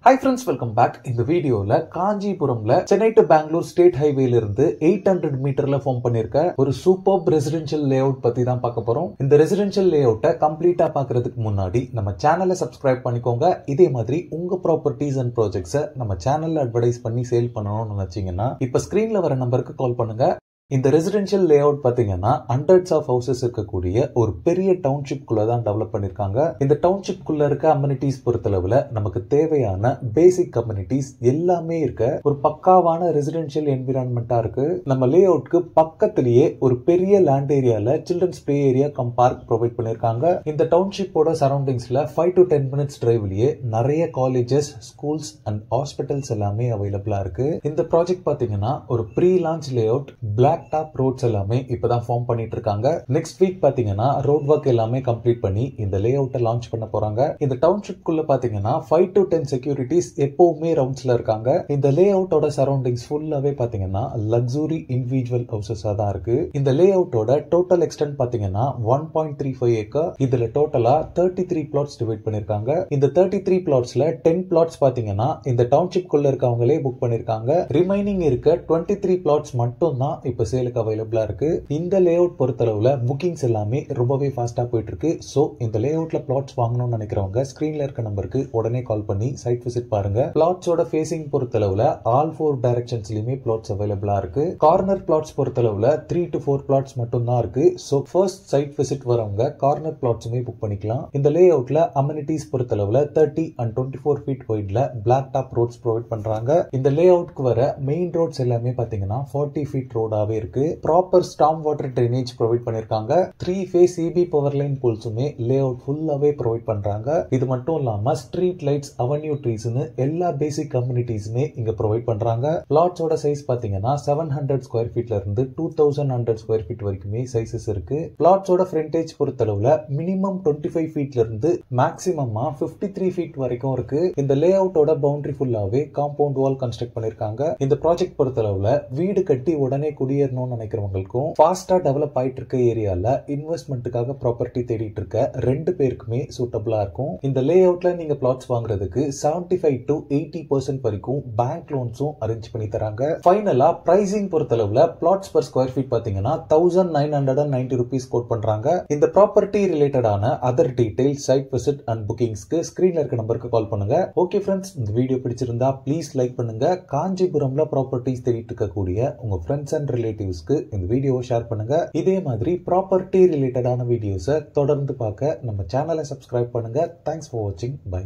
Hi friends, welcome back. இந்த வீடியோல காஞ்சிபுரம்ல Chennai to Bangalore state ஹைவேல இருந்து 800 மீட்டர்ல ஃபார்ம் பண்ணிருக்க ஒரு சூப்பர் ரெசிடென்ஷியல் லேஅவுட் பத்தி தான் பார்க்க போறோம். இந்த ரெசிடென்ஷியல் லேஅவுட்டை கம்ப்ளீட்டா பார்க்கிறதுக்கு முன்னாடி நம்ம சேனலை சப்ஸ்கிரைப் பண்ணிக்கோங்க. இதே மாதிரி உங்க ப்ராப்பர்ட்டிஸ் அண்ட் ப்ராஜெக்ட்ஸை நம்ம சேனல்ல அட்வர்டைஸ் பண்ணி சேல் பண்ணணும்னு நினைச்சீங்கன்னா இப்ப ஸ்கிரீன்ல வர நம்பருக்கு கால் பண்ணுங்க. இந்த ரெசிடென்ஷியல் லேஅவுட் பாத்தீங்கன்னா ஹண்ட்ரட்ஸ் ஆஃப் ஹவுசஸ் இருக்கக்கூடிய ஒரு பெரிய டவுன்ஷிப் குள்ள தான் டெவலப் பண்ணிருக்காங்க. இந்த டவுன்ஷிப் குள்ள இருக்க அம்யூனிட்டிஸ் பொறுத்தளவுல நமக்கு தேவையான பேசிக் கம்யூனிட்டிஸ் எல்லாமே இருக்க ஒரு பக்காவான ரெசிடென்ஷியல் என்விரான்மெண்டா இருக்கு. நம்ம லேஅவுட்க்கு பக்கத்திலேயே ஒரு பெரிய லேண்ட் ஏரியால children's play area cum park provide பண்ணிருக்காங்க. இந்த டவுன்ஷிப்போட சரௌண்டிங்ஸ்ல 5 to 10 minutes டிரைவ்லயே நிறைய காலேஜஸ், ஸ்கூல்ஸ் அண்ட் ஹாஸ்பிட்டல்ஸ் எல்லாமே அவைலபிளா இருக்கு. இந்த ப்ராஜெக்ட் பாத்தீங்கன்னா ஒரு pre launch layout. Black top roads எல்லாமே இப்பதான் ஃபார்ம் பண்ணிட்டு இருக்காங்க. நெக்ஸ்ட் வீக் பாத்தீங்கன்னா ரோட் ஒர்க் எல்லாமே கம்ப்ளீட் பண்ணி இந்த லேஅவுட்டை லான்ச் பண்ண போறாங்க. இந்த டவுன்ஷிப் குள்ள பாத்தீங்கன்னா 5 to 10 செக்யூரிட்டிஸ் எப்பவுமே ரவுண்ட்ஸ்ல இருக்காங்க. இந்த லேஅவுட்டோட சரௌண்டிங்ஸ் ஃபுல்லாவே பாத்தீங்கன்னா லக்ஸுரி இண்டிவிஜுவல் ஹவுசஸா தான் இருக்கு. இந்த லேஅவுட்டோட டோட்டல் எக்ஸ்டென்ட் பாத்தீங்கன்னா 1.35 ஏக்கர். இதுல டோட்டலா 33 பிளாட்ஸ் டிவைட் பண்ணிருக்காங்க. இந்த 33 பிளாட்ஸ்ல 10 பிளாட்ஸ் பாத்தீங்கன்னா இந்த டவுன்ஷிப் குள்ள இருக்கவங்களே புக் பண்ணிருக்காங்க. ரிமைனிங் இருக்க 23 பிளாட்ஸ் மட்டும் தான் இப்ப சேலுக்கு அவைலபிளா இருக்கு. இந்த லேஅவுட் பொறுத்தளவுல புக்கிங்ஸ் எல்லாமே ரொம்பவே ஃபாஸ்டா போயிட்டு இருக்கு. சோ இந்த லேஅவுட்ல பிளாட்ஸ் வாங்கணும்னு நினைக்கிறவங்க ஸ்கிரீன்ல இருக்க நம்பருக்கு உடனே கால் பண்ணி சைட் விசிட் பாருங்க. பிளாட்ஸோட ஃபேசிங் பொறுத்தளவுல ஆல் 4 டைரக்ஷன்ஸ்லயுமே பிளாட்ஸ் அவைலபிளா இருக்கு. கார்னர் பிளாட்ஸ் பொறுத்தளவுல 3 to 4 பிளாட்ஸ் மட்டும் தான் இருக்கு. சோ ஃபர்ஸ்ட் சைட் விசிட் வரவங்க கார்னர் பிளாட்ஸுமே புக் பண்ணிக்கலாம். இந்த லேஅவுட்ல அம்யூனிட்டிஸ் பொறுத்தளவுல 30 and 24 feet வைட்ல பிளாக் டாப் ரோட்ஸ் ப்ரொவைட் பண்றாங்க. இந்த லேஅவுட்க்கு வர மெயின் ரோட்ஸ் எல்லாமே பாத்தீங்கன்னா 40 feet ரோடாவே இருக்கு. Proper storm water drainage provide பண்ணிருக்காங்க. 3 phase EB பவர் லைன் போல்ஸுமே லேஅவுட் ஃபுல்லாவே ப்ரொவைட் பண்றாங்க. இது மட்டும் இல்லாம ஸ்ட்ரீட் லைட்ஸ், அவென்யூ ட்ரீஸ்னு எல்லா பேசிக் கம்யூனிட்டிஸுமே இங்க ப்ரொவைட் பண்றாங்க. பிளாட்ஸோட சைஸ் பாத்தீங்கன்னா 700 ஸ்கொயர் ஃபீட்ல இருந்து 2100 ஸ்கொயர் ஃபீட் வரைக்குமே சைசஸ் இருக்கு. பிளாட்ஸோட ஃப்ரண்டேஜ் பொறுத்தளவுல மினிமம் 25 ஃபீட்ல இருந்து மேக்ஸிமமா 53 ஃபீட் வரைக்கும் இருக்கு. இந்த லேஅவுட்டோட பவுண்டரி ஃபுல்லாவே காம்பவுண்ட் வால் கன்ஸ்ட்ரக்ட் பண்ணிருக்காங்க. இந்த ப்ராஜெக்ட் பொறுத்தளவுல வீடு கட்டி உடனே குடியேறணும்னு நினைக்கிறவங்களுக்கும் ஃபாஸ்டா டெவலப் ஆயிட்டு இருக்க ஏரியால இன்வெஸ்ட்மெண்ட்டுக்காக ப்ராப்பர்ட்டி தேடிட்டு இருக்க 2 பேருக்குமே சூட்டபிளா இருக்கும். இந்த லேஅவுட்ல நீங்க பிளாட்ஸ் வாங்குறதுக்கு 75 to 80% வரைக்கும் பேங்க் லோன்ஸும் அரேஞ்ச் பண்ணி தராங்க. ஃபைனலா பிரைசிங் பொறுத்தளவுல பிளாட்ஸ் பர் ஸ்கொயர் ஃபீட் பாத்தீங்கன்னா 1990 rupees கோட் பண்றாங்க. இந்த ப்ராப்பர்ட்டி ரிலேட்டடான other details, site visit and புக்கிங்ஸ்க்கு ஸ்கிரீன்ல இருக்க நம்பருக்கு கால் பண்ணுங்க. ஓகே ஃப்ரெண்ட்ஸ், இந்த வீடியோ பிடிச்சிருந்தா ப்ளீஸ் லைக் பண்ணுங்க. காஞ்சிபுரம்ல ப்ராப்பர்ட்டிஸ் தேடிட்டு இருக்கக்கூடிய உங்க ஃப்ரெண்ட்ஸ் அண்ட் ரிலேட்டிவ்ஸ்க்கு இந்த வீடியோவை ஷேர் பண்ணுங்க. இதே மாதிரி ப்ராப்பர்ட்டி ரிலேட்டடான வீடியோஸை தொடர்ந்து பார்க்க நம்ம சேனலை சப்ஸ்கிரைப் பண்ணுங்க. தேங்க்ஸ் ஃபார் வாட்சிங். பை.